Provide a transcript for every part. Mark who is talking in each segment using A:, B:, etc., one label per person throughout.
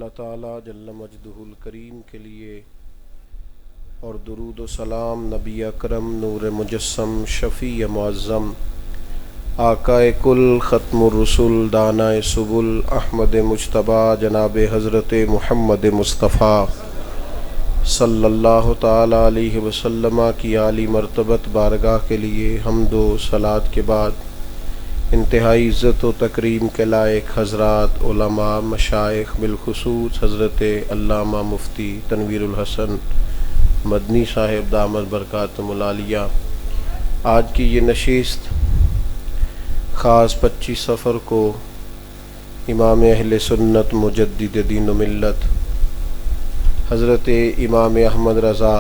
A: اللہ تعالیٰ جل مجدہ الکریم کے لیے اور درود و سلام نبی اکرم نور مجسم شفیع معظم آقا کل ختم الرسل دانائے سبل احمد مجتبی جناب حضرت محمد مصطفیٰ صلی اللہ تعالیٰ علیہ وسلم کی عالی مرتبت بارگاہ کے لیے حمد و صلات کے بعد انتہائی عزت و تکریم کے لائق حضرات علماء مشائخ بالخصوص حضرت علامہ مفتی تنویر الحسن مدنی صاحب دامت برکاتہم العالیہ، آج کی یہ نشست خاص 25 صفر کو امام اہل سنت مجدد دین و ملت حضرت امام احمد رضا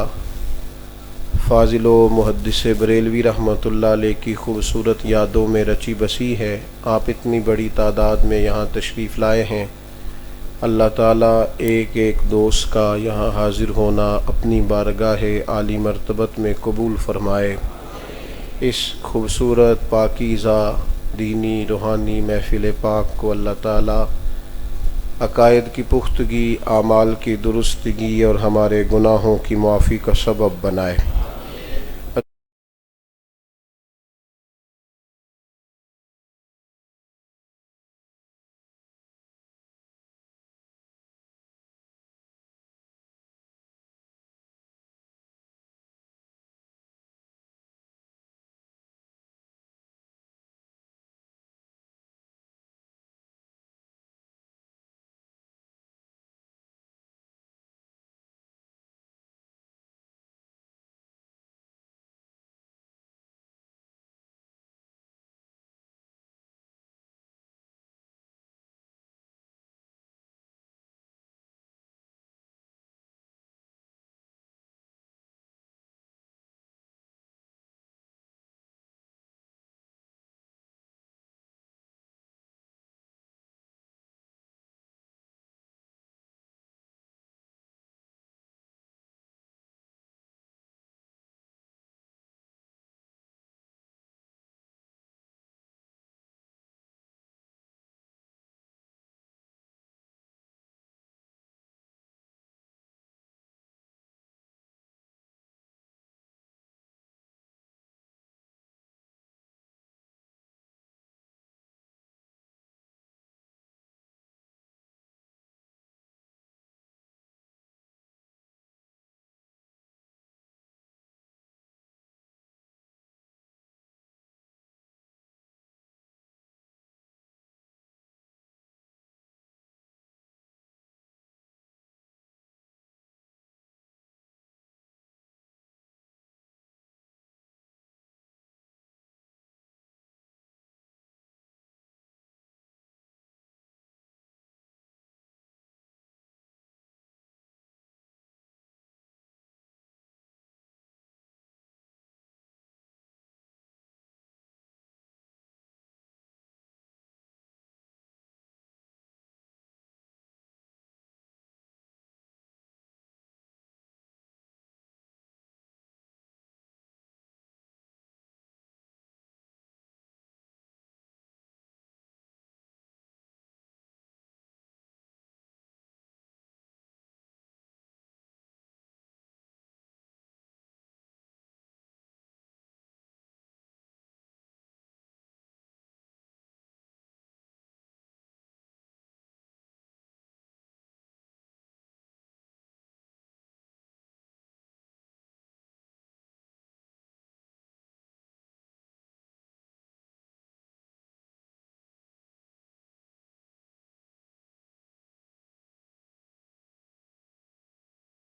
A: فاضل و محدث بریلوی رحمۃ اللہ علیہ کی خوبصورت یادوں میں رچی بسی ہے۔ آپ اتنی بڑی تعداد میں یہاں تشریف لائے ہیں، اللہ تعالیٰ ایک ایک دوست کا یہاں حاضر ہونا اپنی بارگاہ عالی مرتبت میں قبول فرمائے۔ اس خوبصورت پاکیزہ دینی روحانی محفل پاک کو اللہ تعالیٰ عقائد کی پختگی، اعمال کی درستگی اور ہمارے گناہوں کی معافی کا سبب بنائے۔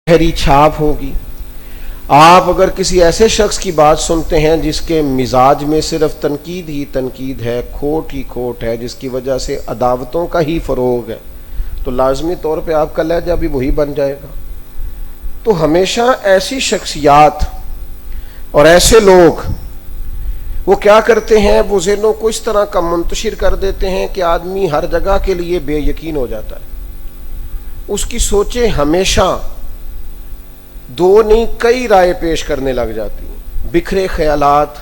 B: گہری چھاپ ہوگی۔ آپ اگر کسی ایسے شخص کی بات سنتے ہیں جس کے مزاج میں صرف تنقید ہی تنقید ہے، کھوٹ ہی کھوٹ ہے، جس کی وجہ سے عداوتوں کا ہی فروغ ہے، تو لازمی طور پہ آپ کا لہجہ بھی وہی بن جائے گا۔ تو ہمیشہ ایسی شخصیات اور ایسے لوگ وہ کیا کرتے ہیں، وہ ذہنوں کو اس طرح کا منتشر کر دیتے ہیں کہ آدمی ہر جگہ کے لیے بے یقین ہو جاتا ہے۔ اس کی سوچیں ہمیشہ دو نہیں کئی رائے پیش کرنے لگ جاتی ہیں، بکھرے خیالات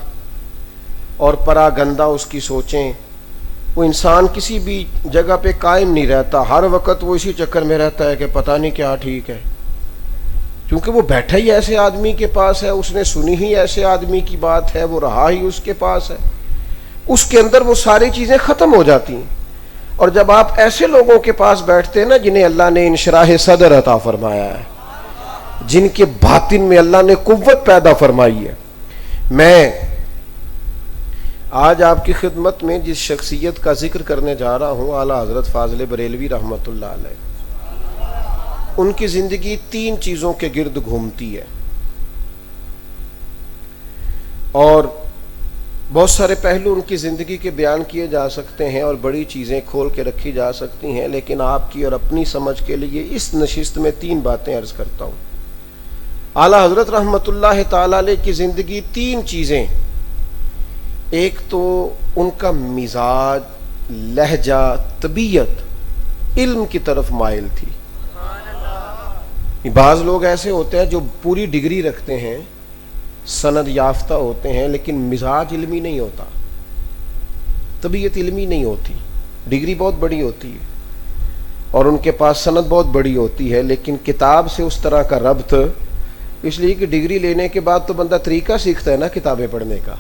B: اور پراگندہ اس کی سوچیں وہ انسان کسی بھی جگہ پہ قائم نہیں رہتا، ہر وقت وہ اسی چکر میں رہتا ہے کہ پتہ نہیں کیا ٹھیک ہے، کیونکہ وہ بیٹھا ہی ایسے آدمی کے پاس ہے، اس نے سنی ہی ایسے آدمی کی بات ہے، وہ رہا ہی اس کے پاس ہے، اس کے اندر وہ ساری چیزیں ختم ہو جاتی ہیں۔ اور جب آپ ایسے لوگوں کے پاس بیٹھتے ہیں نا جنہیں اللہ نے انشراح صدر عطا فرمایا ہے، جن کے باطن میں اللہ نے قوت پیدا فرمائی ہے۔ میں آج آپ کی خدمت میں جس شخصیت کا ذکر کرنے جا رہا ہوں، اعلیٰ حضرت فاضل بریلوی رحمۃ اللہ علیہ، ان کی زندگی 3 چیزوں کے گرد گھومتی ہے، اور بہت سارے پہلو ان کی زندگی کے بیان کیے جا سکتے ہیں اور بڑی چیزیں کھول کے رکھی جا سکتی ہیں، لیکن آپ کی اور اپنی سمجھ کے لیے اس نشست میں 3 باتیں عرض کرتا ہوں۔ اعلیٰ حضرت رحمۃ اللہ تعالی علیہ کی زندگی 3 چیزیں، ایک تو ان کا مزاج، لہجہ، طبیعت علم کی طرف مائل تھی۔ بعض لوگ ایسے ہوتے ہیں جو پوری ڈگری رکھتے ہیں، سند یافتہ ہوتے ہیں، لیکن مزاج علمی نہیں ہوتا، طبیعت علمی نہیں ہوتی، ڈگری بہت بڑی ہوتی ہے اور ان کے پاس سند بہت بڑی ہوتی ہے، لیکن کتاب سے اس طرح کا ربط، اس لیے کہ ڈگری لینے کے بعد تو بندہ طریقہ سیکھتا ہے نا کتابیں پڑھنے کا۔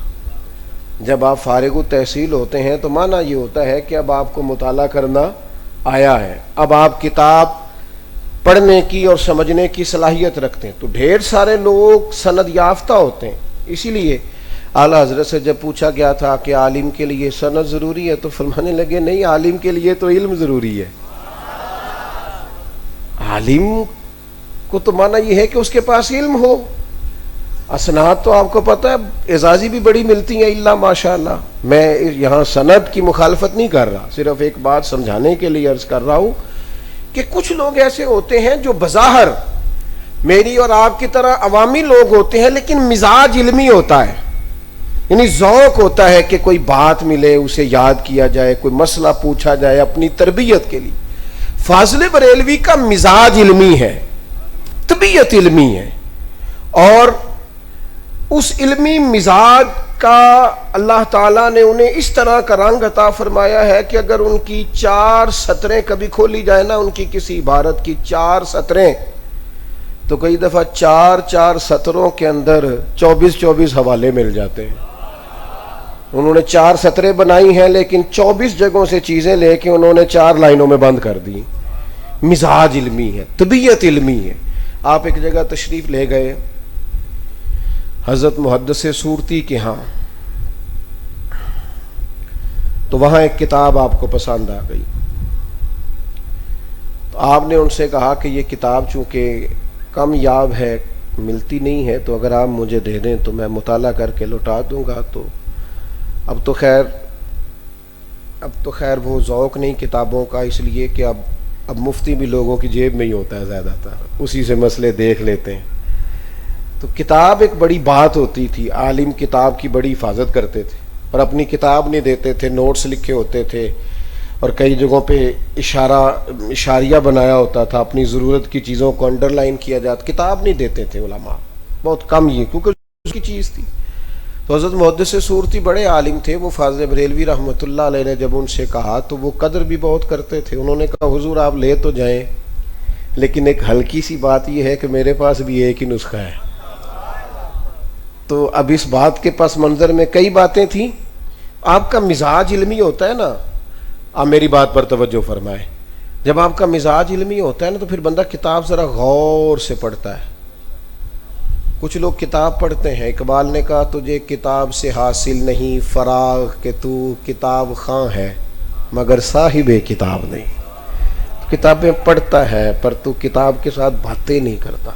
B: جب آپ فارغ التحصیل ہوتے ہیں تو معنی یہ ہوتا ہے کہ اب آپ کو مطالعہ کرنا آیا ہے، اب آپ کتاب پڑھنے کی اور سمجھنے کی صلاحیت رکھتے ہیں۔ تو ڈھیر سارے لوگ سند یافتہ ہوتے ہیں، اسی لیے اعلیٰ حضرت سے جب پوچھا گیا تھا کہ عالم کے لیے سند ضروری ہے تو فرمانے لگے نہیں، عالم کے لیے تو علم ضروری ہے۔ عالم کو تو معنی یہ ہے کہ اس کے پاس علم ہو۔ اسناد تو آپ کو پتہ ہے اعزازی بھی بڑی ملتی ہیں الا ماشاءاللہ۔ میں یہاں سند کی مخالفت نہیں کر رہا، صرف ایک بات سمجھانے کے لیے عرض کر رہا ہوں کہ کچھ لوگ ایسے ہوتے ہیں جو بظاہر میری اور آپ کی طرح عوامی لوگ ہوتے ہیں، لیکن مزاج علمی ہوتا ہے، یعنی ذوق ہوتا ہے کہ کوئی بات ملے اسے یاد کیا جائے، کوئی مسئلہ پوچھا جائے اپنی تربیت کے لیے۔ فاضل بریلوی کا مزاج علمی ہے، طبیعت علمی ہے، اور اس علمی مزاج کا اللہ تعالیٰ نے انہیں اس طرح کا رنگ عطا فرمایا ہے کہ اگر ان کی 4 سطریں کبھی کھولی جائے نا، ان کی کسی عبارت کی 4 سطریں، تو کئی دفعہ 4 سطروں کے اندر 24 حوالے مل جاتے ہیں۔ انہوں نے 4 سطریں بنائی ہیں لیکن 24 جگہوں سے چیزیں لے کے انہوں نے 4 لائنوں میں بند کر دی۔ مزاج علمی ہے، طبیعت علمی ہے۔ آپ ایک جگہ تشریف لے گئے حضرت محدث صورتی کے ہاں، تو وہاں ایک کتاب آپ کو پسند آ گئی، تو آپ نے ان سے کہا کہ یہ کتاب چونکہ کم یاب ہے، ملتی نہیں ہے، تو اگر آپ مجھے دے دیں تو میں مطالعہ کر کے لوٹا دوں گا۔ تو اب تو خیر وہ ذوق نہیں کتابوں کا، اس لیے کہ اب مفتی بھی لوگوں کی جیب میں ہی ہوتا ہے، زیادہ تر اسی سے مسئلے دیکھ لیتے ہیں۔ تو کتاب ایک بڑی بات ہوتی تھی، عالم کتاب کی بڑی حفاظت کرتے تھے اور اپنی کتاب نہیں دیتے تھے، نوٹس لکھے ہوتے تھے اور کئی جگہوں پہ اشاریہ بنایا ہوتا تھا، اپنی ضرورت کی چیزوں کو انڈر لائن کیا جاتا، کتاب نہیں دیتے تھے علماء، بہت کم یہ، کیونکہ اس کی چیز تھی۔ تو حضرت محدث صورتی بڑے عالم تھے، وہ فاضل بریلوی رحمۃ اللہ علیہ نے جب ان سے کہا تو وہ قدر بھی بہت کرتے تھے، انہوں نے کہا حضور آپ لے تو جائیں، لیکن ایک ہلکی سی بات یہ ہے کہ میرے پاس بھی ایک ہی نسخہ ہے۔ تو اب اس بات کے پس منظر میں کئی باتیں تھیں۔ آپ کا مزاج علمی ہوتا ہے نا، آپ میری بات پر توجہ فرمائیں، جب آپ کا مزاج علمی ہوتا ہے نا تو پھر بندہ کتاب ذرا غور سے پڑھتا ہے۔ کچھ لوگ کتاب پڑھتے ہیں، اقبال نے کہا تجھے کتاب سے حاصل نہیں فراغ کہ تو کتاب خواں ہے مگر صاحب کتاب نہیں۔ کتابیں پڑھتا ہے پر تو کتاب کے ساتھ باتیں نہیں کرتا،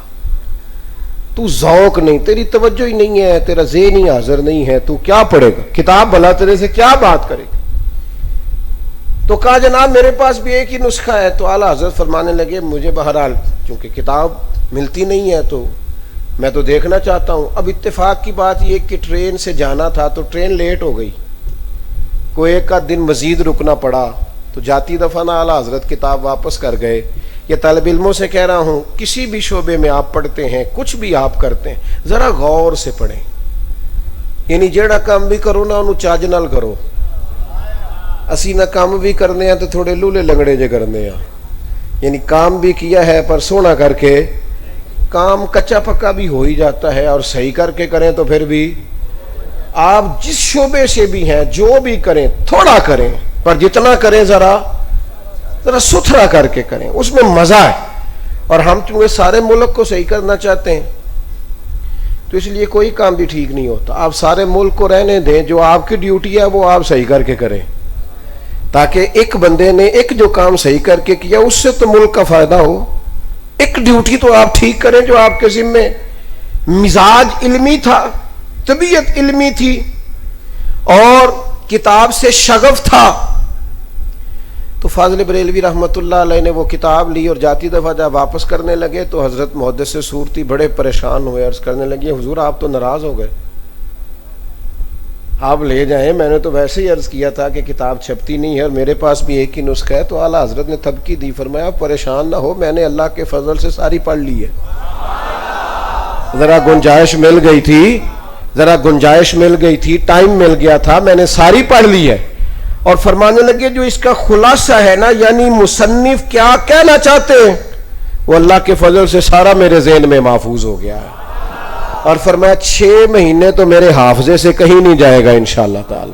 B: تو ذوق نہیں، تیری توجہ ہی نہیں ہے، تیرا ذہن ہی حاضر نہیں ہے، تو کیا پڑھے گا؟ کتاب بھلا تیرے سے کیا بات کرے گا؟ تو کہا جناب میرے پاس بھی ایک ہی نسخہ ہے۔ تو اعلیٰ حضرت فرمانے لگے مجھے بہرحال چونکہ کتاب ملتی نہیں ہے تو میں تو دیکھنا چاہتا ہوں۔ اب اتفاق کی بات یہ کہ ٹرین سے جانا تھا تو ٹرین لیٹ ہو گئی، کوئی ایک کا دن مزید رکنا پڑا، تو جاتی دفعہ نہ اعلیٰ حضرت کتاب واپس کر گئے۔ یہ طالب علموں سے کہہ رہا ہوں، کسی بھی شعبے میں آپ پڑھتے ہیں، کچھ بھی آپ کرتے ہیں، ذرا غور سے پڑھیں، یعنی جیڑا کام بھی کرو نا انہوں چاج نال کرو۔ اسی نہ کام بھی کرنے ہیں تو تھوڑے لولے لنگڑے جے کرنے ہیں، یعنی کام بھی کیا ہے پر سونا کر کے، کام کچا پکا بھی ہو ہی جاتا ہے، اور صحیح کر کے کریں تو پھر بھی آپ جس شعبے سے بھی ہیں جو بھی کریں تھوڑا کریں، پر جتنا کریں ذرا ستھرا کر کے کریں، اس میں مزہ ہے۔ اور ہم چونکہ سارے ملک کو صحیح کرنا چاہتے ہیں تو اس لیے کوئی کام بھی ٹھیک نہیں ہوتا۔ آپ سارے ملک کو رہنے دیں، جو آپ کی ڈیوٹی ہے وہ آپ صحیح کر کے کریں، تاکہ ایک بندے نے ایک جو کام صحیح کر کے کیا اس سے تو ملک کا فائدہ ہو۔ ایک ڈیوٹی تو آپ ٹھیک کریں جو آپ کے ذمے۔ مزاج علمی تھا، طبیعت علمی تھی، اور کتاب سے شغف تھا، تو فاضل بریلوی رحمت اللہ علیہ نے وہ کتاب لی، اور جاتی دفعہ جب واپس کرنے لگے تو حضرت محدث صورتی بڑے پریشان ہوئے، عرض کرنے لگے حضور آپ تو ناراض ہو گئے، آپ لے جائیں، میں نے تو ویسے ہی عرض کیا تھا کہ کتاب چھپتی نہیں ہے اور میرے پاس بھی ایک ہی نسخہ ہے۔ تو اعلیٰ حضرت نے تھبکی دی، فرمایا پریشان نہ ہو، میں نے اللہ کے فضل سے ساری پڑھ لی ہے، ذرا گنجائش مل گئی تھی، ٹائم مل گیا تھا، میں نے ساری پڑھ لی ہے۔ اور فرمانے لگے جو اس کا خلاصہ ہے نا، یعنی مصنف کیا کہنا چاہتے ہیں، وہ اللہ کے فضل سے سارا میرے ذہن میں محفوظ ہو گیا ہے۔ اور فرمایا 6 مہینے تو میرے حافظے سے کہیں نہیں جائے گا انشاءاللہ تعالی،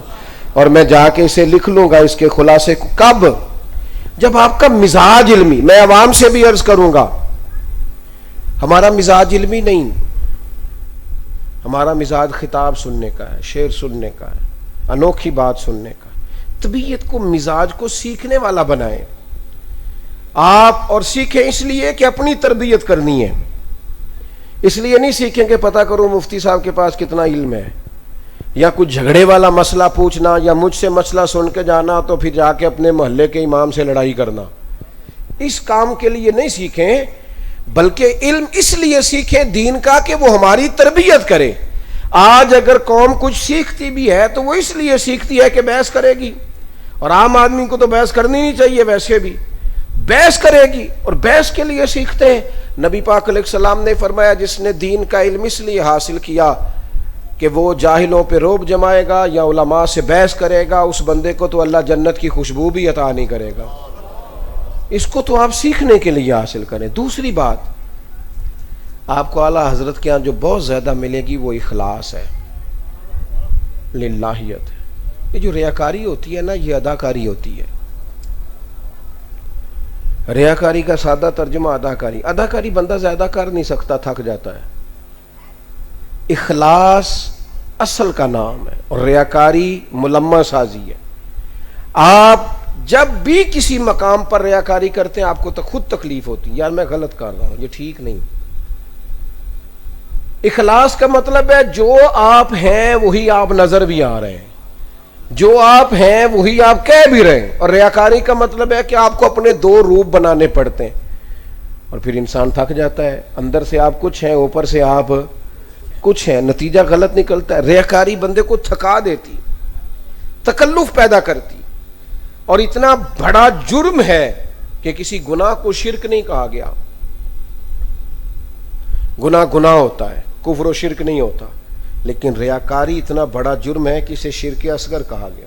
B: اور میں جا کے اسے لکھ لوں گا اس کے خلاصے کو۔ کب؟ جب آپ کا مزاج علمی۔ میں عوام سے بھی عرض کروں گا، ہمارا مزاج علمی نہیں، ہمارا مزاج خطاب سننے کا ہے، شعر سننے کا ہے، انوکھی بات سننے کا ہے۔ طبیعت کو، مزاج کو سیکھنے والا بنائیں آپ، اور سیکھیں اس لیے کہ اپنی تربیت کرنی ہے، اس لیے نہیں سیکھیں کہ پتہ کروں مفتی صاحب کے پاس کتنا علم ہے، یا کچھ جھگڑے والا مسئلہ پوچھنا، یا مجھ سے مسئلہ سن کے جانا تو پھر جا کے اپنے محلے کے امام سے لڑائی کرنا۔ اس کام کے لیے نہیں سیکھیں، بلکہ علم اس لیے سیکھیں دین کا کہ وہ ہماری تربیت کرے۔ آج اگر قوم کچھ سیکھتی بھی ہے تو وہ اس لیے سیکھتی ہے کہ بحث کرے گی، اور عام آدمی کو تو بحث کرنی نہیں چاہیے، ویسے بھی بحث کرے گی، اور بحث کے لیے سیکھتے ہیں۔ نبی پاک علیہ السلام نے فرمایا جس نے دین کا علم اس لیے حاصل کیا کہ وہ جاہلوں پہ روب جمائے گا یا علماء سے بحث کرے گا، اس بندے کو تو اللہ جنت کی خوشبو بھی عطا نہیں کرے گا۔ اس کو تو آپ سیکھنے کے لیے حاصل کریں۔ دوسری بات آپ کو اعلیٰ حضرت کے ہاں جو بہت زیادہ ملے گی وہ اخلاص ہے، للہیت ہے۔ یہ جو ریاکاری ہوتی ہے نا، یہ اداکاری ہوتی ہے۔ ریاکاری کا سادہ ترجمہ اداکاری۔ اداکاری بندہ زیادہ کر نہیں سکتا، تھک جاتا ہے۔ اخلاص اصل کا نام ہے، اور ریاکاری ملمہ سازی ہے۔ آپ جب بھی کسی مقام پر ریاکاری کرتے ہیں آپ کو تو خود تکلیف ہوتی ہے، یار میں غلط کر رہا ہوں، یہ ٹھیک نہیں۔ اخلاص کا مطلب ہے جو آپ ہیں وہی آپ نظر بھی آ رہے ہیں، جو آپ ہیں وہی آپ کہہ بھی رہے ہیں۔ اور ریاکاری کا مطلب ہے کہ آپ کو اپنے 2 روپ بنانے پڑتے ہیں، اور پھر انسان تھک جاتا ہے، اندر سے آپ کچھ ہیں، اوپر سے آپ کچھ ہیں، نتیجہ غلط نکلتا ہے۔ ریاکاری بندے کو تھکا دیتی، تکلف پیدا کرتی، اور اتنا بڑا جرم ہے کہ کسی گناہ کو شرک نہیں کہا گیا۔ گناہ ہوتا ہے، کفر و شرک نہیں ہوتا، لیکن ریاکاری اتنا بڑا جرم ہے کہ اسے شرک اصغر کہا گیا،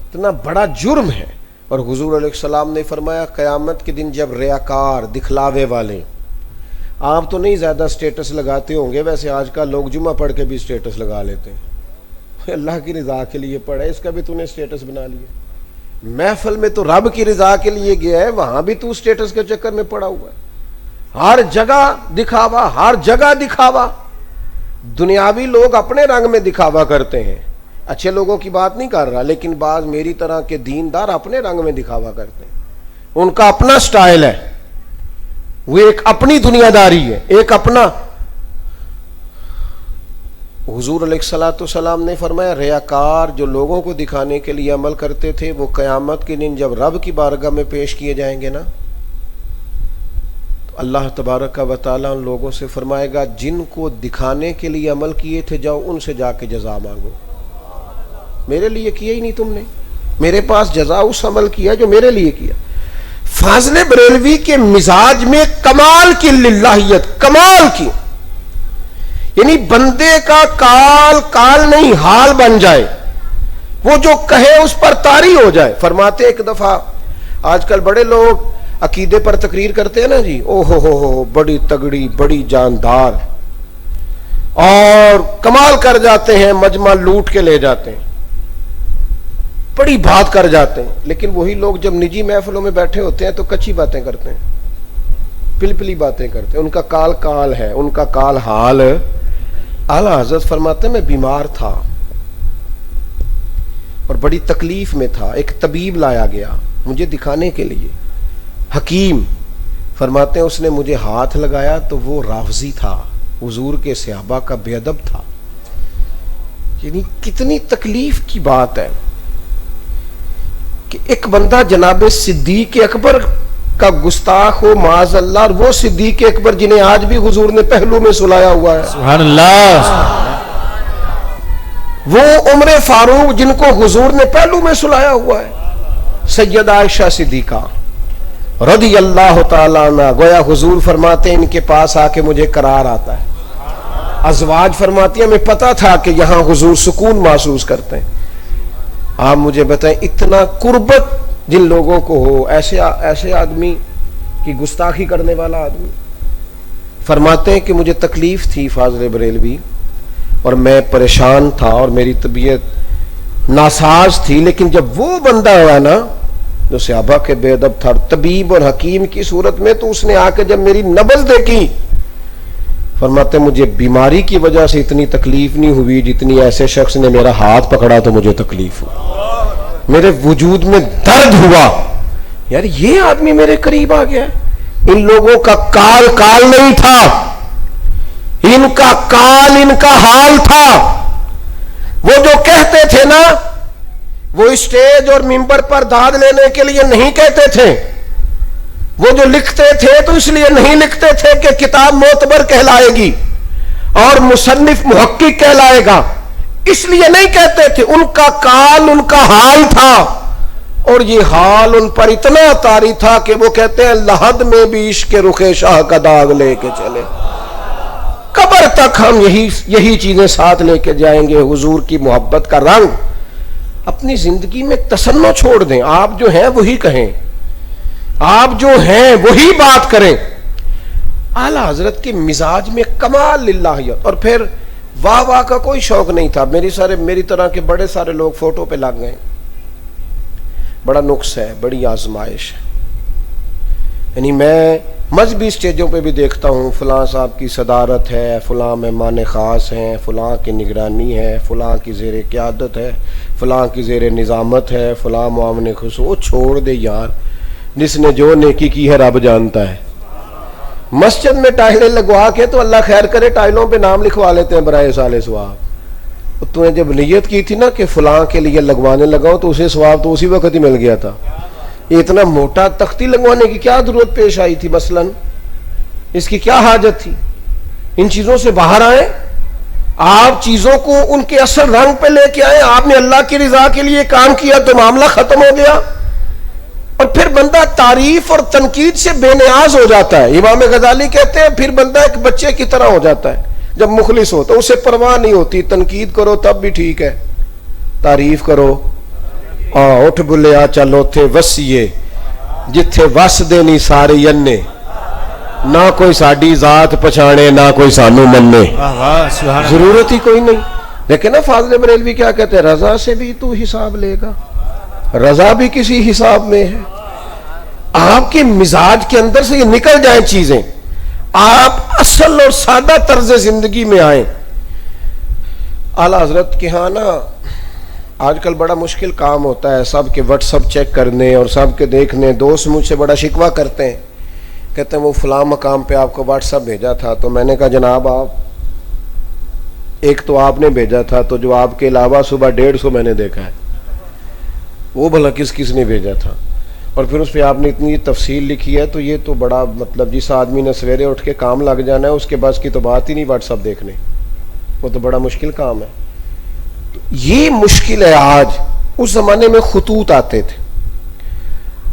B: اتنا بڑا جرم ہے۔ اور حضور علیہ السلام نے فرمایا قیامت کے دن جب ریاکار، دکھلاوے والے، آپ تو نہیں زیادہ سٹیٹس لگاتے ہوں گے، ویسے آج کل لوگ جمعہ پڑھ کے بھی سٹیٹس لگا لیتے ہیں، اللہ کی رضا کے لیے پڑھے، اس کا بھی تو نے سٹیٹس بنا لیا۔ محفل میں تو رب کی رضا کے لیے گیا ہے، وہاں بھی تو سٹیٹس کے چکر میں پڑا ہوا ہے۔ ہر جگہ دکھاوا، ہر جگہ دکھاوا۔ دنیاوی لوگ اپنے رنگ میں دکھاوا کرتے ہیں، اچھے لوگوں کی بات نہیں کر رہا، لیکن بعض میری طرح کے دیندار اپنے رنگ میں دکھاوا کرتے ہیں، ان کا اپنا سٹائل ہے، وہ ایک اپنی دنیا داری ہے، ایک اپنا۔ حضور علیہ الصلوۃ والسلام نے فرمایا ریاکار جو لوگوں کو دکھانے کے لیے عمل کرتے تھے وہ قیامت کے دن جب رب کی بارگاہ میں پیش کیے جائیں گے نا، تو اللہ تبارک و تعالیٰ ان لوگوں سے فرمائے گا جن کو دکھانے کے لیے عمل کیے تھے جاؤ ان سے جا کے جزا مانگو، میرے لیے کیا ہی نہیں تم نے، میرے پاس جزا اس عمل کیا جو میرے لیے کیا۔ فاضل بریلوی کے مزاج میں کمال کی للہیت، کمال کی، یعنی بندے کا کال نہیں حال بن جائے، وہ جو کہے اس پر طاری ہو جائے. فرماتے ایک دفعہ آج کل بڑے لوگ عقیدے پر تقریر کرتے ہیں نا جی, او ہو بڑی تگڑی بڑی جاندار, اور کمال کر جاتے ہیں, مجمع لوٹ کے لے جاتے ہیں, بڑی بات کر جاتے ہیں. لیکن وہی لوگ جب نجی محفلوں میں بیٹھے ہوتے ہیں تو کچی باتیں کرتے ہیں, پلپلی باتیں کرتے ہیں. ان کا کال کال ہے, ان کا کال حال. اعلیٰ حضرت فرماتے ہیں میں بیمار تھا اور بڑی تکلیف میں تھا. ایک طبیب لایا گیا مجھے دکھانے کے لیے, حکیم. فرماتے ہیں اس نے مجھے ہاتھ لگایا تو وہ رافضی تھا, حضور کے صحابہ کا بے ادب تھا. یعنی کتنی تکلیف کی بات ہے کہ ایک بندہ جناب صدیق اکبر کا گستاخ ہو معاذ اللہ, اور وہ صدیق اکبر جنہیں آج بھی حضور نے پہلو میں سلایا ہوا ہے.
C: سبحان اللہ.
B: وہ عمر فاروق جن کو حضور نے پہلو میں سلایا ہوا ہے. سیدہ عائشہ صدیقہ رضی اللہ تعالیٰ عنہ, گویا حضور فرماتے ہیں ان کے پاس آ کے مجھے قرار آتا ہے. ازواج فرماتی ہیں ہمیں پتا تھا کہ یہاں حضور سکون محسوس کرتے ہیں. آپ مجھے بتائیں اتنا قربت جن لوگوں کو ہو, ایسے آدمی کی گستاخی کرنے والا آدمی. فرماتے ہیں کہ مجھے تکلیف تھی فاضل بریلوی, اور میں پریشان تھا اور میری طبیعت ناساز تھی. لیکن جب وہ بندہ ہوا نا جو صحابہ کے بے ادب تھا, طبیب اور حکیم کی صورت میں, تو اس نے آ کے جب میری نبض دیکھی, فرماتے مجھے بیماری کی وجہ سے اتنی تکلیف نہیں ہوئی جتنی ایسے شخص نے میرا ہاتھ پکڑا تو مجھے تکلیف ہوئی, میرے وجود میں درد ہوا. یار یہ آدمی میرے قریب آ گیا. ان لوگوں کا کال کال نہیں تھا, ان کا کال ان کا حال تھا. وہ جو کہتے تھے نا, وہ اسٹیج اور ممبر پر داد لینے کے لیے نہیں کہتے تھے. وہ جو لکھتے تھے تو اس لیے نہیں لکھتے تھے کہ کتاب معتبر کہلائے گی اور مصنف محقق کہلائے گا, اس لیے نہیں کہتے تھے. ان کا کال ان کا حال تھا, اور یہ حال ان پر اتنا طاری تھا کہ وہ کہتے ہیں لحد میں بھی عشق رخ شاہ کا داغ لے کے چلے, قبر تک ہم یہی چیزیں ساتھ لے کے جائیں گے. حضور کی محبت کا رنگ اپنی زندگی میں تصنع چھوڑ دیں. آپ جو ہیں وہی کہیں, آپ جو ہیں وہی بات کریں. اعلیٰ حضرت کے مزاج میں کمال للہیت, اور پھر واہ واہ کا کوئی شوق نہیں تھا. میری طرح کے بڑے سارے لوگ فوٹو پہ لگ گئے. بڑا نقص ہے, بڑی آزمائش ہے. یعنی میں مذہبی سٹیجوں پہ بھی دیکھتا ہوں فلاں صاحب کی صدارت ہے, فلاں مہمان خاص ہیں, فلاں کی نگرانی ہے, فلاں کی زیر قیادت ہے, فلاں کی زیر نظامت ہے, فلاں معاون خصوص. چھوڑ دے یار, جس نے جو نیکی کی ہے رب جانتا ہے. مسجد میں ٹائلیں لگوا کے تو اللہ خیر کرے ٹائلوں پہ نام لکھوا لیتے ہیں برائے سال ثواب. تو نے جب نیت کی تھی نا کہ فلاں کے لیے لگوانے لگاؤ تو اسے ثواب تو اسی وقت ہی مل گیا تھا. یہ اتنا موٹا تختی لگوانے کی کیا ضرورت پیش آئی تھی؟ مثلا اس کی کیا حاجت تھی؟ ان چیزوں سے باہر آئیں, آپ چیزوں کو ان کے اصل رنگ پہ لے کے آئیں. آپ نے اللہ کی رضا کے لیے کام کیا تو معاملہ ختم ہو گیا, اور پھر بندہ تعریف اور تنقید سے بے نیاز ہو جاتا ہے. امام غزالی کہتے ہیں پھر بندہ ایک بچے کی طرح ہو جاتا ہے جب مخلص ہو, تو اسے پرواہ نہیں ہوتی. تنقید کرو تب بھی ٹھیک ہے, تعریف کرو اٹھ بلیا چلو تھے وسیے جتھے وس دے نہیں سارے ینے, نہ کوئی ساڈی ذات پچھانے نہ کوئی سانو مننے, ضرورت ہی کوئی نہیں. لیکن نا فاضل بریلوی کیا کہتے ہیں, رضا سے بھی تو حساب لے گا, رضا بھی کسی حساب میں ہے. آپ کے مزاج کے اندر سے یہ نکل جائیں چیزیں, آپ اصل اور سادہ طرز زندگی میں آئیں. اعلیٰ حضرت کے ہاں نا آج کل بڑا مشکل کام ہوتا ہے, سب کے واٹس ایپ چیک کرنے اور سب کے دیکھنے. دوست مجھ سے بڑا شکوہ کرتے ہیں, کہتے ہیں وہ فلاں مقام پہ آپ کو واٹس ایپ بھیجا تھا. تو میں نے کہا جناب آپ ایک تو آپ نے بھیجا تھا, تو جو آپ کے علاوہ صبح 150 میں نے دیکھا ہے, وہ بھلا کس نے بھیجا تھا, اور پھر اس پہ آپ نے اتنی تفصیل لکھی ہے. تو یہ تو بڑا مطلب جس آدمی نے سویرے اٹھ کے کام لگ جانا ہے اس کے بس کی تو بات ہی نہیں واٹس ایپ دیکھنے, وہ تو بڑا مشکل کام ہے. یہ مشکل ہے. آج اس زمانے میں خطوط آتے تھے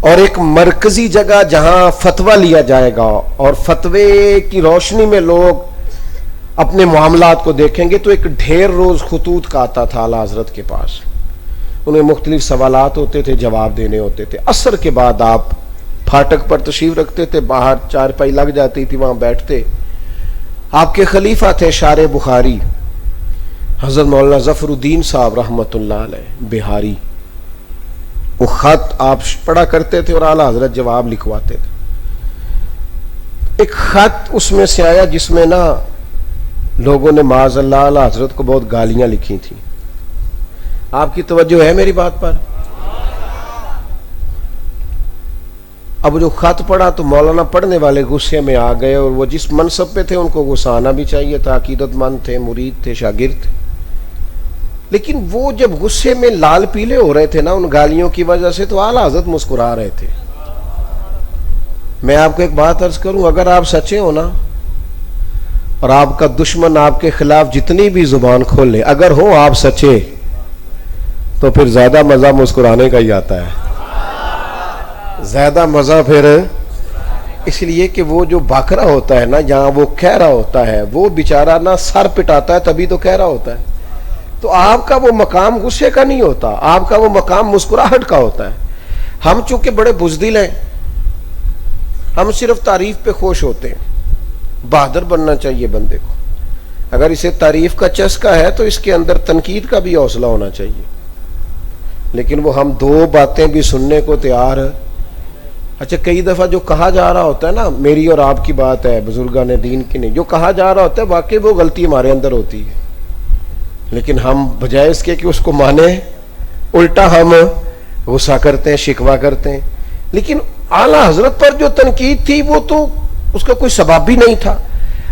B: اور ایک مرکزی جگہ جہاں فتویٰ لیا جائے گا اور فتوے کی روشنی میں لوگ اپنے معاملات کو دیکھیں گے, تو ایک ڈھیر روز خطوط کا آتا تھا اعلیٰ حضرت کے پاس. انہیں مختلف سوالات ہوتے تھے، جواب دینے ہوتے تھے. عصر کے بعد آپ پھاٹک پر تشریف رکھتے تھے، باہر چارپائی لگ جاتی تھی، وہاں بیٹھتے. آپ کے خلیفہ تھے شارح بخاری حضرت مولانا ظفر الدین صاحب رحمۃ اللہ علیہ بہاری. وہ خط آپ پڑھا کرتے تھے اور اعلیٰ حضرت جواب لکھواتے تھے. ایک خط اس میں سے آیا جس میں نا لوگوں نے معاذ اللہ اعلیٰ حضرت کو بہت گالیاں لکھی تھیں. آپ کی توجہ ہے میری بات پر؟ اب جو خط پڑھا تو مولانا پڑھنے والے غصے میں آ گئے، اور وہ جس منصب پہ تھے ان کو غصہ بھی چاہیے تھا، عقیدت مند تھے، مرید تھے، شاگرد تھے. لیکن وہ جب غصے میں لال پیلے ہو رہے تھے نا ان گالیوں کی وجہ سے، تو اعلیٰ حضرت مسکرا رہے تھے. میں آپ کو ایک بات عرض کروں، اگر آپ سچے ہو نا اور آپ کا دشمن آپ کے خلاف جتنی بھی زبان کھولے، اگر ہو آپ سچے، تو پھر زیادہ مزہ مسکرانے کا ہی آتا ہے. زیادہ مزہ پھر اس لیے کہ وہ جو باکرا ہوتا ہے نا، جہاں وہ کہہ رہا ہوتا ہے، وہ بیچارہ نا سر پٹاتا ہے تبھی تو کہہ رہا ہوتا ہے. تو آپ کا وہ مقام غصے کا نہیں ہوتا، آپ کا وہ مقام مسکراہٹ کا ہوتا ہے. ہم چونکہ بڑے بزدل ہیں، ہم صرف تعریف پہ خوش ہوتے ہیں. بہادر بننا چاہیے بندے کو. اگر اسے تعریف کا چسکا ہے تو اس کے اندر تنقید کا بھی حوصلہ ہونا چاہیے. لیکن وہ ہم دو باتیں بھی سننے کو تیار. اچھا، کئی دفعہ جو کہا جا رہا ہوتا ہے نا، میری اور آپ کی بات ہے، بزرگان دین کی نہیں، جو کہا جا رہا ہوتا ہے واقعی وہ غلطی ہمارے اندر ہوتی ہے، لیکن ہم بجائے اس کے کہ اس کو مانیں، الٹا ہم غصہ کرتے ہیں، شکوہ کرتے ہیں. لیکن اعلیٰ حضرت پر جو تنقید تھی وہ تو اس کا کوئی سبب بھی نہیں تھا.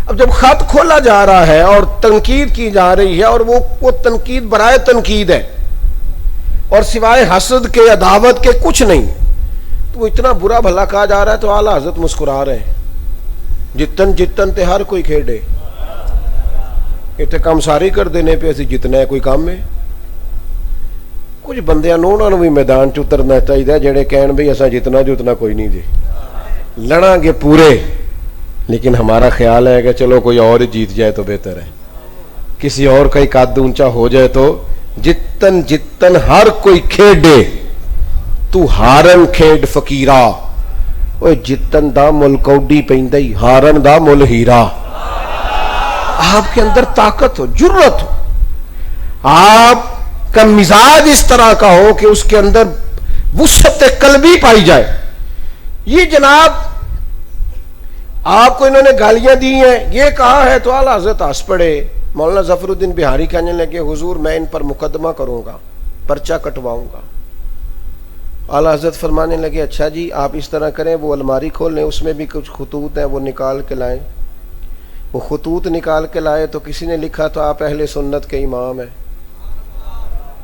B: اب جب خط کھولا جا رہا ہے اور تنقید کی جا رہی ہے، اور وہ تنقید برائے تنقید ہے اور سوائے حسد کے، عداوت کے کچھ نہیں، تو وہ اتنا برا بھلا کہا جا رہا ہے تو اعلیٰ حضرت مسکرا رہے ہیں. جتن جتن تے ہر کوئی کھیڑے، اتنے کام ساری کر دینے پہ اسی جتنا ہے کوئی کام میں. کچھ بندیاں نو انہوں بھی میدان چ اترنا چاہیے، جڑے کہن بھئی ایسا جتنا جو اتنا کوئی نہیں جی، لڑاں گے پورے. لیکن ہمارا خیال ہے کہ چلو کوئی اور جیت جائے تو بہتر ہے، کسی اور کا ہی قد اونچا ہو جائے. تو جتن جتن ہر کوئی کھیڈے تو ہارن کھیڈ فقیرا، اوے جتن دا مل کوڈی پیندی، ہارن دا مل ہیرا. آپ کے اندر طاقت ہو، جرت ہو، آپ کا مزاج اس طرح کا ہو کہ اس کے اندر وسعت قلبی پائی جائے. یہ جناب آپ کو انہوں نے گالیاں دی ہیں، یہ کہا ہے تو اعلیٰ حضرت ہنس پڑے. مولانا ظفر الدین بہاری کہنے لگے حضور میں ان پر مقدمہ کروں گا، پرچہ کٹواؤں گا. اعلیٰ حضرت فرمانے لگے اچھا جی آپ اس طرح کریں، وہ الماری کھول لیں، اس میں بھی کچھ خطوط ہیں وہ نکال کے لائیں. وہ خطوط نکال کے لائے تو کسی نے لکھا تھا آپ اہل سنت کے امام ہیں،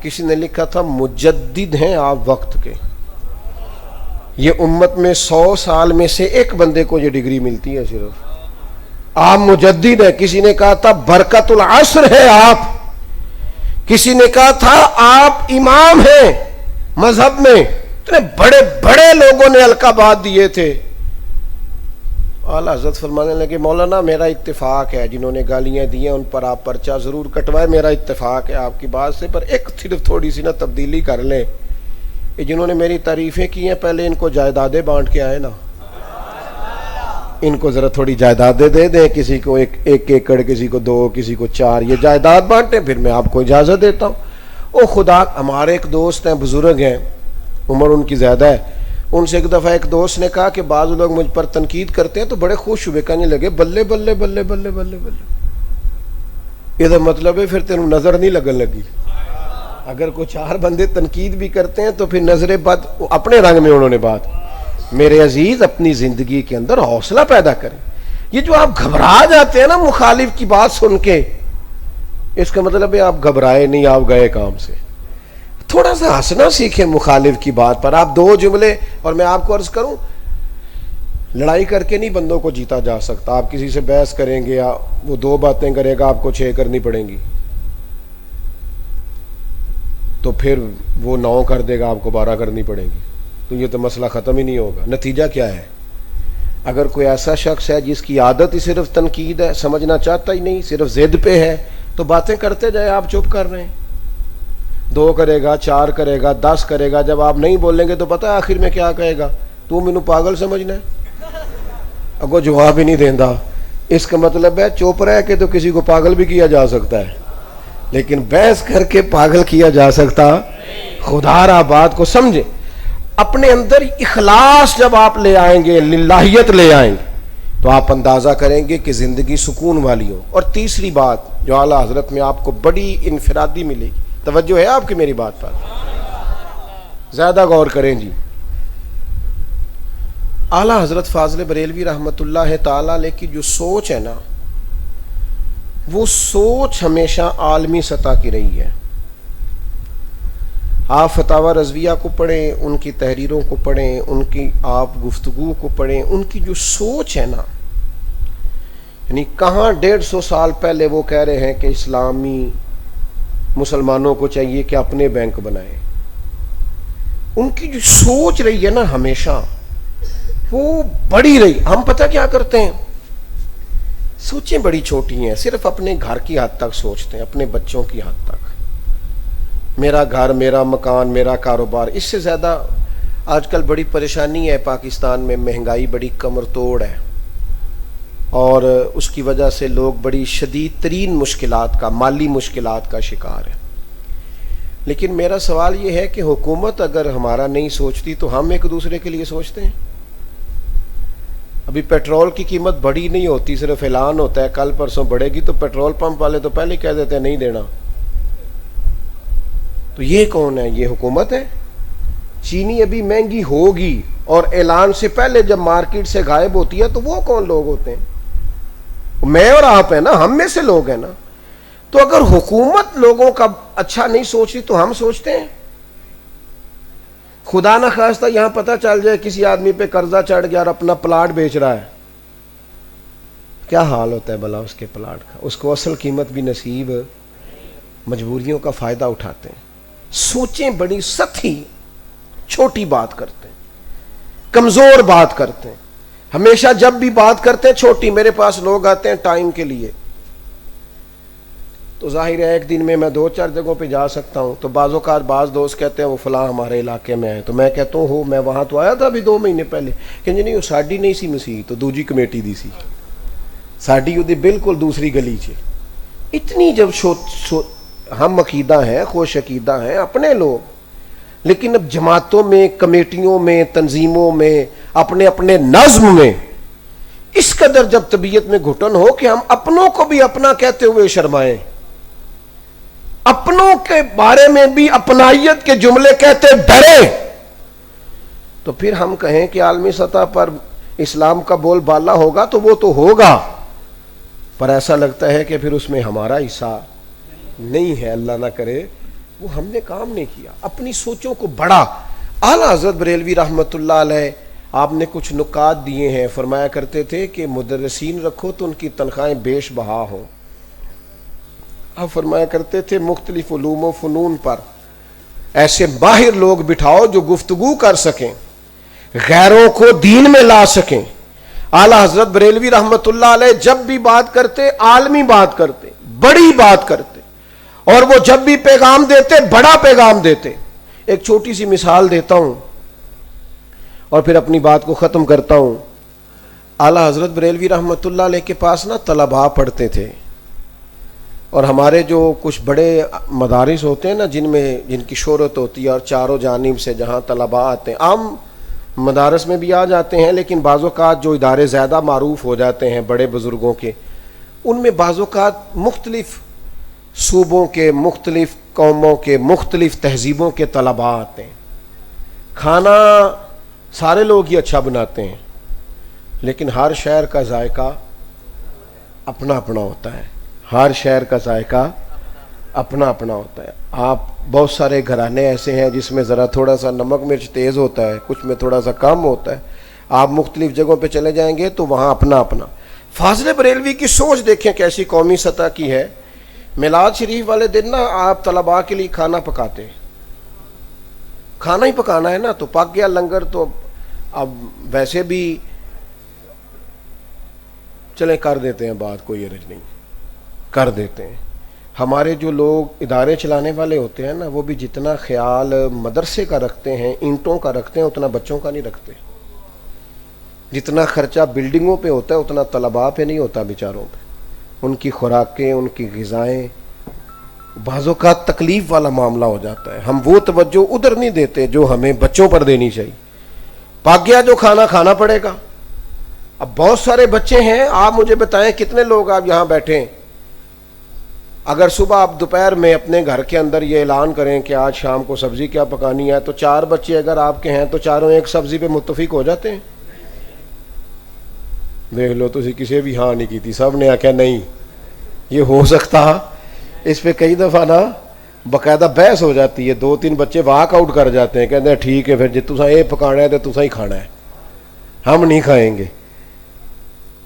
B: کسی نے لکھا تھا مجدد ہیں آپ وقت کے. یہ امت میں 100 سال میں سے ایک بندے کو یہ ڈگری ملتی ہے صرف، آپ مجدد ہیں. کسی نے کہا تھا برکت العصر ہے آپ، کسی نے کہا تھا آپ امام ہیں مذہب میں. اتنے بڑے بڑے لوگوں نے القابات دیے تھے. اعلیٰ حضرت فرمانے لگے مولانا میرا اتفاق ہے، جنہوں نے گالیاں دی ہیں ان پر آپ پرچہ ضرور کٹوائے، میرا اتفاق ہے آپ کی بات سے، پر ایک صرف تھوڑی سی نا تبدیلی کر لیں. یہ جنہوں نے میری تعریفیں کی ہیں پہلے ان کو جائیدادیں بانٹ کے آئے نا، ان کو ذرا تھوڑی جائیدادیں دے دیں، کسی کو ایک ایکڑ، کسی کو 2، کسی کو 4، یہ جائیداد بانٹیں، پھر میں آپ کو اجازت دیتا ہوں. او خدا، ہمارے ایک دوست ہیں، بزرگ ہیں، عمر ان کی زیادہ ہے، ان سے ایک دفعہ ایک دوست نے کہا کہ بعض لوگ مجھ پر تنقید کرتے ہیں تو بڑے خوش ہوئے، کہنے لگے بلے بلے بلے بلے بلے بلے. یہ مطلب ہے پھر تینوں نظر نہیں لگن لگی. اگر کوئی 4 بندے تنقید بھی کرتے ہیں تو پھر نظر بد اپنے رنگ میں انہوں نے بات. میرے عزیز اپنی زندگی کے اندر حوصلہ پیدا کریں. یہ جو آپ گھبرا جاتے ہیں نا مخالف کی بات سن کے، اس کا مطلب ہے آپ گھبرائے نہیں، آپ گئے کام سے. تھوڑا سا ہنسنا سیکھیں مخالف کی بات پر. آپ 2 جملے، اور میں آپ کو عرض کروں لڑائی کر کے نہیں بندوں کو جیتا جا سکتا. آپ کسی سے بحث کریں گے، وہ 2 باتیں کرے گا، آپ کو 6 کرنی پڑیں گی، تو پھر وہ 9 کر دے گا، آپ کو 12 کرنی پڑیں گی، تو یہ تو مسئلہ ختم ہی نہیں ہوگا. نتیجہ کیا ہے؟ اگر کوئی ایسا شخص ہے جس کی عادت ہی صرف تنقید ہے، سمجھنا چاہتا ہی نہیں، صرف ضد پہ ہے، تو باتیں کرتے جائے، آپ چپ کر رہے ہیں. 2 کرے گا, 4 کرے گا, 10 کرے گا. جب آپ نہیں بولیں گے تو پتہ ہے آخر میں کیا کہے گا, تو مینوں پاگل سمجھنا ہے, اگو جواب ہی نہیں دیندا. اس کا مطلب ہے چپ رہ کے تو کسی کو پاگل بھی کیا جا سکتا ہے, لیکن بحث کر کے پاگل کیا جا سکتا. خدا را بات کو سمجھیں. اپنے اندر اخلاص جب آپ لے آئیں گے, للہیت لے آئیں گے, تو آپ اندازہ کریں گے کہ زندگی سکون والی ہو. اور تیسری بات جو اعلیٰ حضرت میں آپ کو بڑی انفرادی ملے گی, توجہ ہے آپ کی میری بات پر, زیادہ غور کریں جی. اعلیٰ حضرت فاضل بریلوی رحمۃ اللہ تعالی علیہ کی جو سوچ ہے نا, وہ سوچ ہمیشہ عالمی سطح کی رہی ہے. آپ فتاوی رضویہ کو پڑھیں, ان کی تحریروں کو پڑھیں, ان کی آپ گفتگو کو پڑھیں, ان کی جو سوچ ہے نا, یعنی کہاں 150 سال پہلے وہ کہہ رہے ہیں کہ اسلامی مسلمانوں کو چاہیے کہ اپنے بینک بنائیں. ان کی جو سوچ رہی ہے نا ہمیشہ, وہ بڑی رہی. ہم پتہ کیا کرتے ہیں, سوچیں بڑی چھوٹی ہیں, صرف اپنے گھر کی حد تک سوچتے ہیں, اپنے بچوں کی حد تک. میرا گھر, میرا مکان, میرا کاروبار. اس سے زیادہ آج کل بڑی پریشانی ہے پاکستان میں, مہنگائی بڑی کمر توڑ ہے, اور اس کی وجہ سے لوگ بڑی شدید ترین مشکلات کا, مالی مشکلات کا شکار ہیں. لیکن میرا سوال یہ ہے کہ حکومت اگر ہمارا نہیں سوچتی تو ہم ایک دوسرے کے لیے سوچتے ہیں. ابھی پیٹرول کی قیمت بڑی نہیں ہوتی, صرف اعلان ہوتا ہے کل پرسوں بڑھے گی, تو پیٹرول پمپ والے تو پہلے کہہ دیتے ہیں نہیں دینا. تو یہ کون ہے؟ یہ حکومت ہے. چینی ابھی مہنگی ہوگی اور اعلان سے پہلے جب مارکیٹ سے غائب ہوتی ہے, تو وہ کون لوگ ہوتے ہیں؟ میں اور آپ ہیں نا, ہم میں سے لوگ ہیں نا. تو اگر حکومت لوگوں کا اچھا نہیں سوچ رہی تو ہم سوچتے ہیں. خدا نہ خواستہ یہاں پتہ چل جائے کسی آدمی پہ قرضہ چڑھ گیا اور اپنا پلاٹ بیچ رہا ہے, کیا حال ہوتا ہے بھلا اس کے پلاٹ کا؟ اس کو اصل قیمت بھی نصیب, مجبوریوں کا فائدہ اٹھاتے ہیں. سوچیں بڑی سطحی, چھوٹی بات کرتے ہیں, کمزور بات کرتے ہیں. ہمیشہ جب بھی بات کرتے ہیں چھوٹی. میرے پاس لوگ آتے ہیں ٹائم کے لیے, تو ظاہر ہے ایک دن میں 2-4 جگہوں پہ جا سکتا ہوں. تو بعض اوقات بعض دوست کہتے ہیں وہ فلاں ہمارے علاقے میں آئے, تو میں کہتا ہوں میں وہاں تو آیا تھا ابھی 2 مہینے پہلے. کہ نہیں, وہ ساڈی نہیں سی مسیح, تو دوجی کمیٹی دی سی, ساڈی وہ بالکل دوسری گلی چ. اتنی جب ہم عقیدہ ہیں, خوش عقیدہ ہیں, اپنے لوگ, لیکن اب جماعتوں میں, کمیٹیوں میں, تنظیموں میں, اپنے اپنے نظم میں اس قدر جب طبیعت میں گھٹن ہو کہ ہم اپنوں کو بھی اپنا کہتے ہوئے شرمائیں, اپنوں کے بارے میں بھی اپنائیت کے جملے کہتے ڈریں, تو پھر ہم کہیں کہ عالمی سطح پر اسلام کا بول بالا ہوگا, تو وہ تو ہوگا, پر ایسا لگتا ہے کہ پھر اس میں ہمارا حصہ نہیں ہے. اللہ نہ کرے وہ ہم نے کام نہیں کیا, اپنی سوچوں کو بڑا. اعلیٰ حضرت بریلوی رحمۃ اللہ علیہ آپ نے کچھ نکات دیے ہیں. فرمایا کرتے تھے کہ مدرسین رکھو تو ان کی تنخواہیں بیش بہا ہوں. آپ فرمایا کرتے تھے مختلف علوم و فنون پر ایسے ماہر لوگ بٹھاؤ جو گفتگو کر سکیں, غیروں کو دین میں لا سکیں. اعلیٰ حضرت بریلوی رحمۃ اللہ علیہ جب بھی بات کرتے عالمی بات کرتے, بڑی بات کرتے, اور وہ جب بھی پیغام دیتے بڑا پیغام دیتے. ایک چھوٹی سی مثال دیتا ہوں اور پھر اپنی بات کو ختم کرتا ہوں. اعلیٰ حضرت بریلوی رحمۃ اللہ علیہ کے پاس نا طلباء پڑھتے تھے, اور ہمارے جو کچھ بڑے مدارس ہوتے ہیں نا جن کی شہرت ہوتی ہے, اور چاروں جانب سے جہاں طلباء آتے ہیں, عام مدارس میں بھی آ جاتے ہیں, لیکن بعض اوقات جو ادارے زیادہ معروف ہو جاتے ہیں بڑے بزرگوں کے, ان میں بعض اوقات مختلف صوبوں کے, مختلف قوموں کے, مختلف تہذیبوں کے طلباء آتے ہیں. کھانا سارے لوگ ہی اچھا بناتے ہیں, لیکن ہر شہر کا ذائقہ اپنا اپنا ہوتا ہے. ہر شہر کا ذائقہ اپنا اپنا ہوتا ہے. آپ بہت سارے گھرانے ایسے ہیں جس میں ذرا تھوڑا سا نمک مرچ تیز ہوتا ہے, کچھ میں تھوڑا سا کم ہوتا ہے. آپ مختلف جگہوں پہ چلے جائیں گے تو وہاں اپنا اپنا. فاضل بریلوی کی سوچ دیکھیں کیسی قومی سطح کی ہے. میلاد شریف والے دن نا آپ طلباء کے لیے کھانا پکاتے, کھانا ہی پکانا ہے نا, تو پک گیا لنگر, تو اب ویسے بھی چلیں کر دیتے ہیں بات, کوئی عرض نہیں, کر دیتے ہیں. ہمارے جو لوگ ادارے چلانے والے ہوتے ہیں نا، وہ بھی جتنا خیال مدرسے کا رکھتے ہیں، اینٹوں کا رکھتے ہیں، اتنا بچوں کا نہیں رکھتے. جتنا خرچہ بلڈنگوں پہ ہوتا ہے اتنا طلباء پہ نہیں ہوتا بیچاروں پہ. ان کی خوراکیں، ان کی غذائیں، بعض اوقات تکلیف والا معاملہ ہو جاتا ہے. ہم وہ توجہ ادھر نہیں دیتے جو ہمیں بچوں پر دینی چاہیے. پاک گیا جو کھانا کھانا پڑے گا. اب بہت سارے بچے ہیں، آپ مجھے بتائیں کتنے لوگ آپ یہاں بیٹھے ہیں، اگر صبح آپ دوپہر میں اپنے گھر کے اندر یہ اعلان کریں کہ آج شام کو سبزی کیا پکانی ہے، تو 4 بچے اگر آپ کے ہیں تو چاروں ایک سبزی پہ متفق ہو جاتے ہیں؟ دیکھ لو، تو کسی بھی ہاں نہیں کی تھی، سب نے آخیا نہیں یہ ہو سکتا. اس پہ کئی دفعہ نا باقاعدہ بحث ہو جاتی ہے. 2-3 بچے واک آؤٹ کر جاتے ہیں، کہتے ہیں ٹھیک ہے پھر جی تسا یہ پکانا ہے تو تسا ہی کھانا ہے، ہم نہیں کھائیں گے.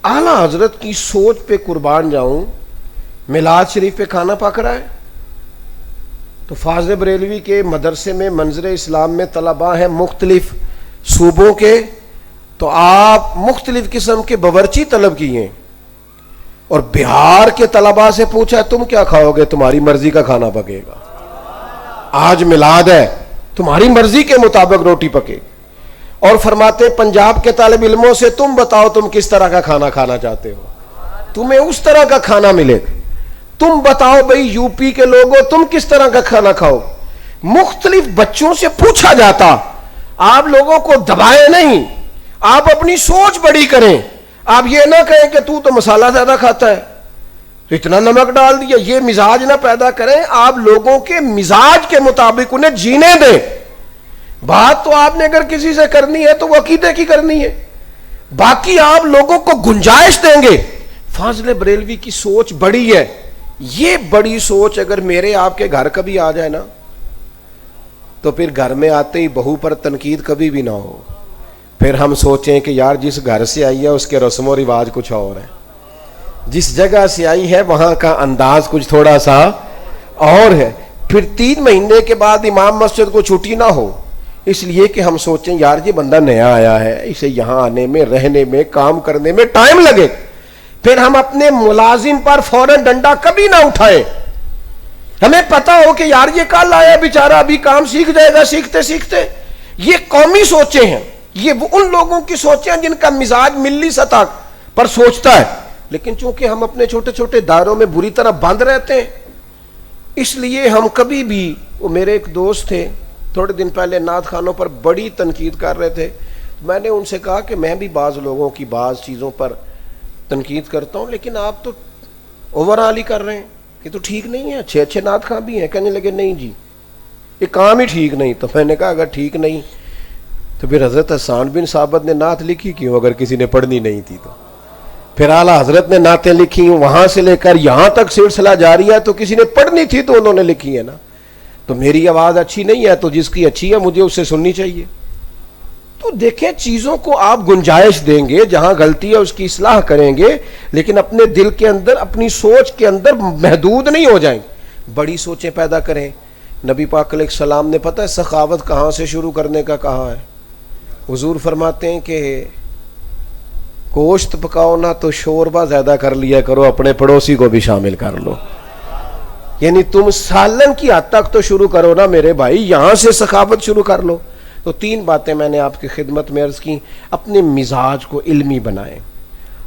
B: اعلیٰ حضرت کی سوچ پہ قربان جاؤں، میلاد شریف پہ کھانا پک رہا ہے تو فاضل بریلوی کے مدرسے میں منظر اسلام میں طلباء ہیں مختلف صوبوں کے، تو آپ مختلف قسم کے باورچی طلب کیے اور بہار کے طلباء سے پوچھا تم کیا کھاؤ گے؟ تمہاری مرضی کا کھانا پکے گا. آج میلاد ہے، تمہاری مرضی کے مطابق روٹی پکے. اور فرماتے پنجاب کے طالب علموں سے تم بتاؤ تم کس طرح کا کھانا کھانا چاہتے ہو، تمہیں اس طرح کا کھانا ملے گا. تم بتاؤ بھئی یو پی کے لوگوں تم کس طرح کا کھانا کھاؤ. مختلف بچوں سے پوچھا جاتا. آپ لوگوں کو دبائے نہیں، آپ اپنی سوچ بڑی کریں. آپ یہ نہ کہیں کہ تو مسالہ زیادہ کھاتا ہے تو اتنا نمک ڈال دیا، یہ مزاج نہ پیدا کریں. آپ لوگوں کے مزاج کے مطابق انہیں جینے دیں. بات تو آپ نے اگر کسی سے کرنی ہے تو وہ عقیدے کی کرنی ہے، باقی آپ لوگوں کو گنجائش دیں گے. فاضل بریلوی کی سوچ بڑی ہے. یہ بڑی سوچ اگر میرے آپ کے گھر کبھی آ جائے نا تو پھر گھر میں آتے ہی بہو پر تنقید کبھی بھی نہ ہو. پھر ہم سوچیں کہ یار جس گھر سے آئی ہے اس کے رسم و رواج کچھ اور ہے، جس جگہ سے آئی ہے وہاں کا انداز کچھ تھوڑا سا اور ہے. پھر 3 مہینے کے بعد امام مسجد کو چھٹی نہ ہو، اس لیے کہ ہم سوچیں یار یہ بندہ نیا آیا ہے، اسے یہاں آنے میں، رہنے میں، کام کرنے میں ٹائم لگے. پھر ہم اپنے ملازم پر فوراً ڈنڈا کبھی نہ اٹھائیں. ہمیں پتا ہو کہ یار یہ کل آیا بیچارہ، ابھی کام سیکھ جائے گا سیکھتے سیکھتے. یہ قومی سوچیں ہیں، یہ ان لوگوں کی سوچیں ہیں جن کا مزاج ملی سطح پر سوچتا ہے. لیکن چونکہ ہم اپنے چھوٹے چھوٹے دائروں میں بری طرح بند رہتے ہیں، اس لیے ہم کبھی بھی، وہ میرے ایک دوست تھے تھوڑے دن پہلے نعت خانوں پر بڑی تنقید کر رہے تھے. میں نے ان سے کہا کہ میں بھی بعض لوگوں کی بعض چیزوں پر تنقید کرتا ہوں، لیکن آپ تو اوور آل ہی کر رہے ہیں، یہ تو ٹھیک نہیں ہے. اچھے نعت خان بھی ہیں. کہنے لگے نہیں جی یہ کام ہی ٹھیک نہیں. تو میں نے کہا اگر ٹھیک نہیں تو پھر حضرت حسان بن ثابت نے نعت لکھی کیوں اگر کسی نے پڑھنی نہیں تھی تو؟ پھر اعلیٰ حضرت نے نعتیں لکھی، وہاں سے لے کر یہاں تک سلسلہ جاری ہے، تو کسی نے پڑھنی تھی تو انہوں نے لکھی ہے نا. تو میری آواز اچھی نہیں ہے تو جس کی اچھی ہے مجھے اس سے سننی چاہیے. تو دیکھیں چیزوں کو آپ گنجائش دیں گے، جہاں غلطی ہے اس کی اصلاح کریں گے، لیکن اپنے دل کے اندر، اپنی سوچ کے اندر محدود نہیں ہو جائیں. بڑی سوچیں پیدا کریں. نبی پاک علیہ السلام نے پتہ ہے سخاوت کہاں سے شروع کرنے کا کہا ہے؟ حضور فرماتے ہیں کہ گوشت پکاؤ نا تو شوربہ زیادہ کر لیا کرو، اپنے پڑوسی کو بھی شامل کر لو. یعنی تم سالن کی حد تک تو شروع کرو نا میرے بھائی، یہاں سے سخاوت شروع کر لو. تو 3 باتیں میں نے آپ کی خدمت میں عرض کی. اپنے مزاج کو علمی بنائیں.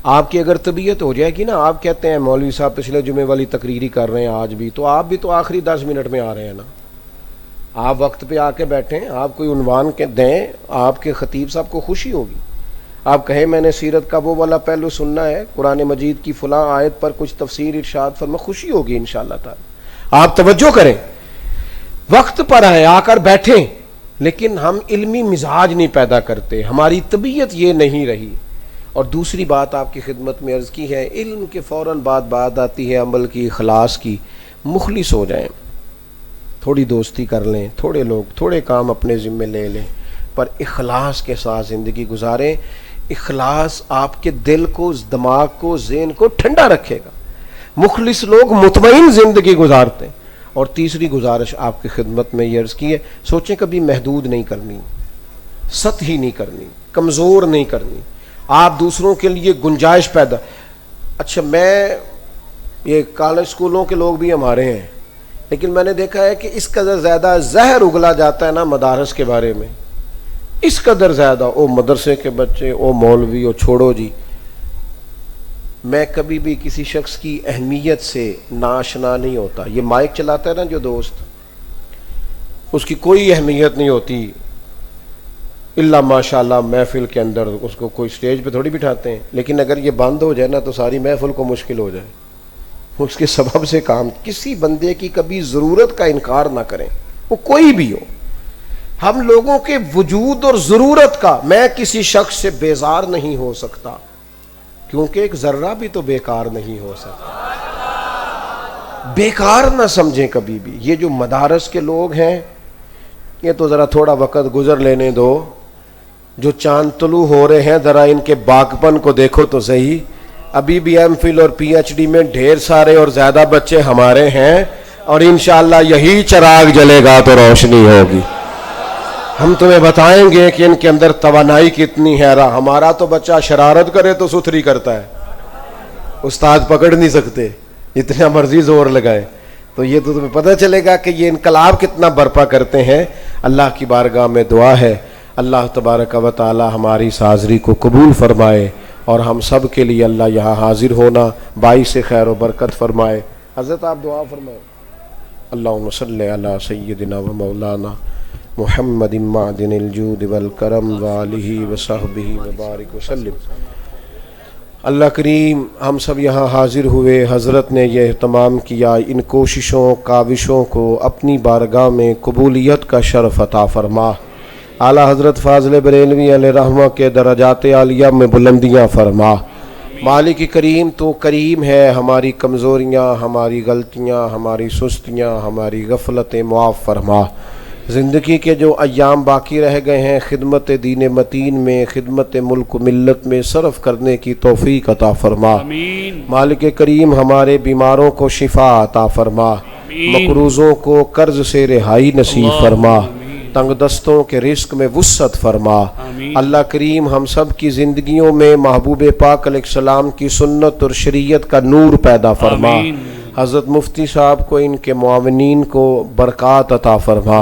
B: آپ کی اگر طبیعت ہو جائے گی نا، آپ کہتے ہیں مولوی صاحب پچھلے جمعے والی تقریری کر رہے ہیں آج بھی، تو آپ بھی تو آخری 10 منٹ میں آ رہے ہیں نا. آپ وقت پہ آ کے بیٹھیں، آپ کوئی عنوان کے دیں، آپ کے خطیب صاحب کو خوشی ہوگی. آپ کہیں میں نے سیرت کا وہ والا پہلو سننا ہے، قرآن مجید کی فلاں آیت پر کچھ تفسیر ارشاد فرما، خوشی ہوگی انشاءاللہ تعالی. آپ توجہ کریں، وقت پر آئے، آ کر بیٹھیں. لیکن ہم علمی مزاج نہیں پیدا کرتے، ہماری طبیعت یہ نہیں رہی. اور دوسری بات آپ کی خدمت میں عرض کی ہے، علم کے فوراً بات آتی ہے عمل کی، اخلاص کی. مخلص ہو جائیں، تھوڑی دوستی کر لیں، تھوڑے لوگ تھوڑے کام اپنے ذمے لے لیں، پر اخلاص کے ساتھ زندگی گزاریں. اخلاص آپ کے دل کو، دماغ کو، ذہن کو ٹھنڈا رکھے گا. مخلص لوگ مطمئن زندگی گزارتے ہیں. اور تیسری گزارش آپ کی خدمت میں یہ عرض کی ہے، سوچیں کبھی محدود نہیں کرنی، سطحی نہیں کرنی، کمزور نہیں کرنی. آپ دوسروں کے لیے گنجائش پیدا. اچھا میں یہ کالج اسکولوں کے لوگ بھی ہمارے ہیں، لیکن میں نے دیکھا ہے کہ اس قدر زیادہ زہر اگلا جاتا ہے نا مدارس کے بارے میں، اس قدر زیادہ، او مدرسے کے بچے، او مولوی، او چھوڑو جی۔ میں کبھی بھی کسی شخص کی اہمیت سے ناآشنا نہیں ہوتا۔ یہ مائک چلاتا ہے نا جو دوست، اس کی کوئی اہمیت نہیں ہوتی الا ماشاءاللہ محفل کے اندر اس کو کوئی سٹیج پہ تھوڑی بٹھاتے ہیں، لیکن اگر یہ بند ہو جائے نا تو ساری محفل کو مشکل ہو جائے۔ اس کے سبب سے کام، کسی بندے کی کبھی ضرورت کا انکار نہ کریں، وہ کوئی بھی ہو۔ ہم لوگوں کے وجود اور ضرورت کا، میں کسی شخص سے بیزار نہیں ہو سکتا کیونکہ ایک ذرہ بھی تو بیکار نہیں ہو سکتا۔ بیکار نہ سمجھیں کبھی بھی۔ یہ جو مدارس کے لوگ ہیں، یہ تو ذرا تھوڑا وقت گزر لینے دو، جو چاند طلوع ہو رہے ہیں ذرا ان کے باغپن کو دیکھو تو صحیح۔ ابھی بھی ایم فل اور پی ایچ ڈی میں ڈھیر سارے اور زیادہ بچے ہمارے ہیں، اور انشاءاللہ یہی چراغ جلے گا تو روشنی ہوگی۔ ہم تمہیں بتائیں گے کہ ان کے اندر توانائی کتنی ہے۔ ہمارا تو بچہ شرارت کرے تو ستھری کرتا ہے، استاد پکڑ نہیں سکتے جتنا مرضی زور لگائے۔ تو یہ تو تمہیں پتہ چلے گا کہ یہ انقلاب کتنا برپا کرتے ہیں۔ اللہ کی بارگاہ میں دعا ہے اللہ تبارک و تعالی ہماری اس حاضری کو قبول فرمائے، اور ہم سب کے لیے اللہ یہاں حاضر ہونا باعث خیر و برکت فرمائے۔ حضرت آپ دعا فرمائیں۔ اللہم صلی علی سیدنا و مولانا محمد معدن الجود والکرم وآلہ وصحبہ وبارک وسلم۔ اللہ کریم، ہم سب یہاں حاضر ہوئے، حضرت نے یہ اہتمام کیا، ان کوششوں کاوشوں کو اپنی بارگاہ میں قبولیت کا شرف عطا فرما۔ اعلیٰ حضرت فاضل بریلوی علیہ رحمہ کے درجات عالیہ میں بلندیاں فرما۔ مالک کریم، تو کریم ہے، ہماری کمزوریاں، ہماری غلطیاں، ہماری سستیاں، ہماری غفلتیں معاف فرما۔ زندگی کے جو ایام باقی رہ گئے ہیں خدمت دین متین میں، خدمت ملک و ملت میں صرف کرنے کی توفیق عطا فرما۔ مالک کریم، ہمارے بیماروں کو شفا عطا فرما، مقروضوں کو قرض سے رہائی نصیب فرما، تنگ دستوں کے رزق میں وسعت فرما۔ اللہ کریم، ہم سب کی زندگیوں میں محبوب پاک علیہ السلام کی سنت اور شریعت کا نور پیدا فرما۔ حضرت مفتی صاحب کو، ان کے معاونین کو برکات عطا فرما،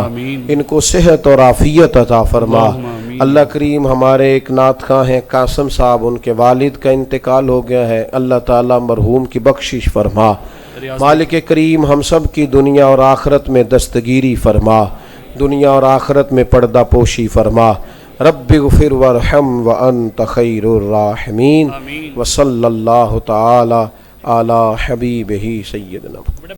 B: ان کو صحت اور عافیت عطا فرما۔ اللہ کریم، ہمارے ایک نعت خواں ہیں قاسم صاحب، ان کے والد کا انتقال ہو گیا ہے، اللہ تعالیٰ مرحوم کی بخشش فرما۔ مالک کریم، ہم سب کی دنیا اور آخرت میں دستگیری فرما، دنیا اور آخرت میں پردہ پوشی فرما۔ رب اغفر وارحم وانت خیر الراحمین، وصلی اللہ تعالی علی حبیبہ سیدنا۔